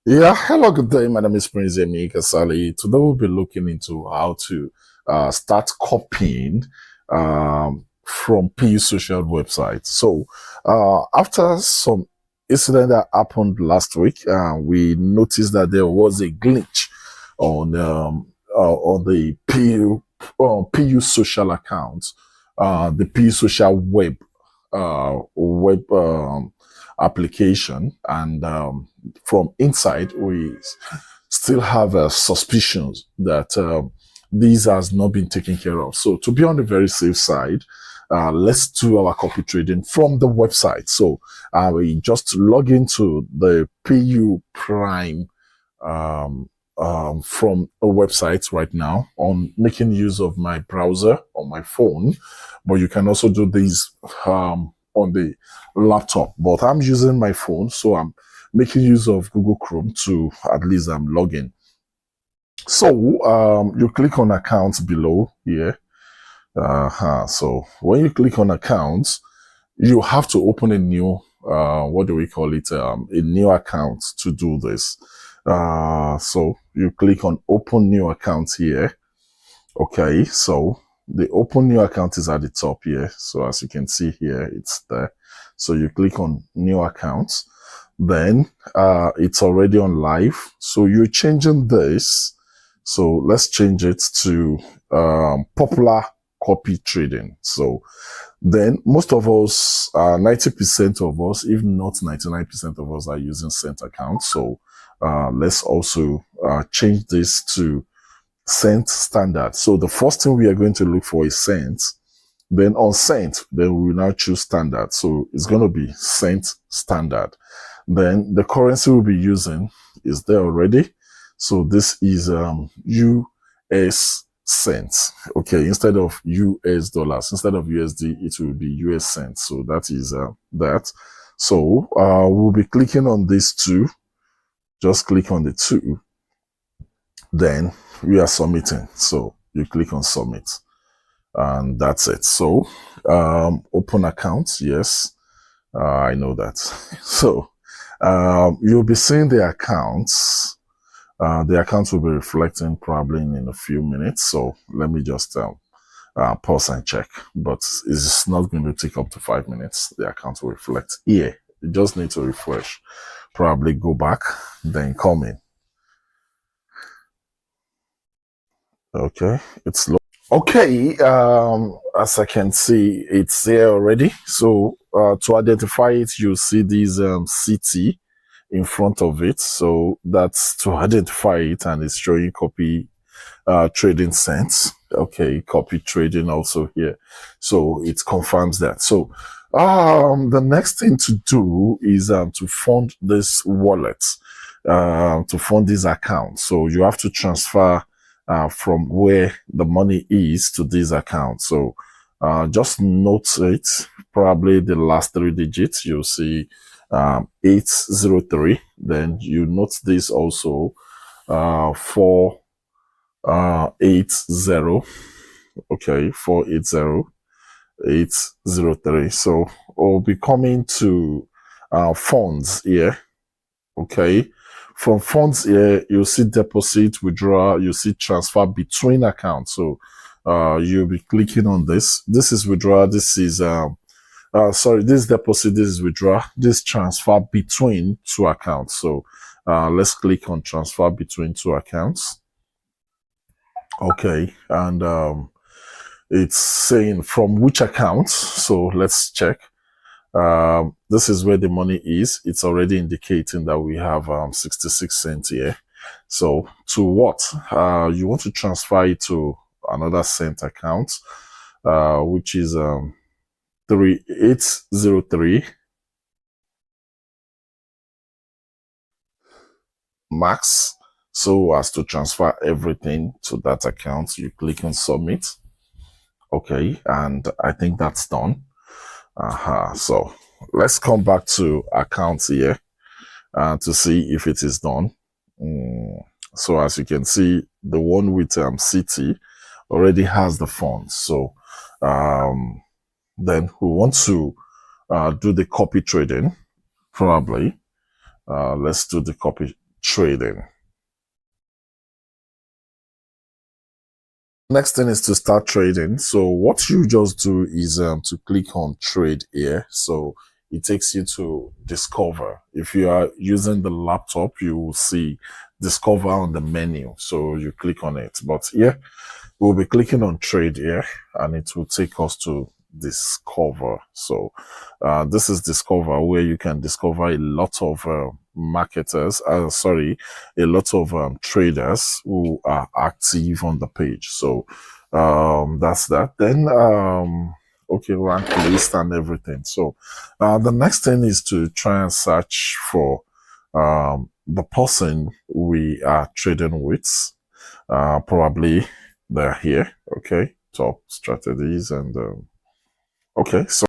Yeah, hello, good day. My name is Prince Emi Kasali. Today we'll be looking into how to start copying from PU social websites. So, after some incident that happened last week, we noticed that there was a glitch on the PU social account, the PU social web application, and from inside, we still have suspicions that these has not been taken care of. So to be on the very safe side, let's do our copy trading from the website. So we just log into the PU Prime from a website right now on making use of my browser on my phone, but you can also do this on the laptop. But I'm using my phone, so I'm making use of Google Chrome to at least log in. So you click on accounts below here. So when you click on accounts, you have to open a new what do we call it? A new account to do this. So you click on open new account here. Okay, so the open new account is at the top here. So as you can see here, it's there. So you click on new accounts, then it's already on live. So you're changing this. So let's change it to popular copy trading. So then most of us, 90% of us, if not 99% of us, are using Cent accounts. So let's also change this to Cent standard. So the first thing we are going to look for is Cent. Then on Cent, then we will now choose standard. So it's going to be Cent standard. Then the currency we'll be using is there already. So this is US cents. Okay, instead of US dollars, instead of USD, it will be US cents. So that is that. So we'll be clicking on these two. Just click on the two. Then we are submitting. So you click on submit, and that's it. So open account. Yes, I know that. So you'll be seeing the accounts. The accounts will be reflecting probably in a few minutes. So let me just pause and check. But it's not going to take up to 5 minutes. The account will reflect here. You just need to refresh. Probably go back, then come in. Okay, it's low. Okay, as I can see, it's there already. So to identify it, you see these CT in front of it. So that's to identify it, and it's showing copy trading cents. Okay, copy trading also here. So it confirms that. So the next thing to do is to fund this wallet, to fund this account. So you have to transfer from where the money is to this account. So just note it, probably the last 3 digits, you'll see 803. Then you note this also, 480. Okay, 480803. So we'll be coming to funds here. Okay, from funds here, you'll see deposit, withdraw, you see transfer between accounts. So you'll be clicking on this. This is withdraw, this is sorry, this deposit, this is withdraw, this transfer between two accounts. So let's click on transfer between two accounts. Okay, and it's saying from which account. So let's check. This is where the money is. It's already indicating that we have 66 cents here. So to what? You want to transfer it to another Cent account, which is 3803 max. So as to transfer everything to that account, you click on submit. Okay, and I think that's done. So let's come back to accounts here to see if it is done. So as you can see, the one with CT already has the funds. So then we want to do the copy trading. Probably let's do the copy trading. Next thing is to start trading. So what you just do is to click on trade here. So it takes you to discover. If you are using the laptop, you will see discover on the menu. So you click on it. But here, we'll be clicking on trade here and it will take us to discover. So this is discover, where you can discover a lot of marketers, a lot of traders who are active on the page. So that's that. Then okay, rank list and everything. So the next thing is to try and search for the person we are trading with. Probably they're here. Okay, top strategies and okay, so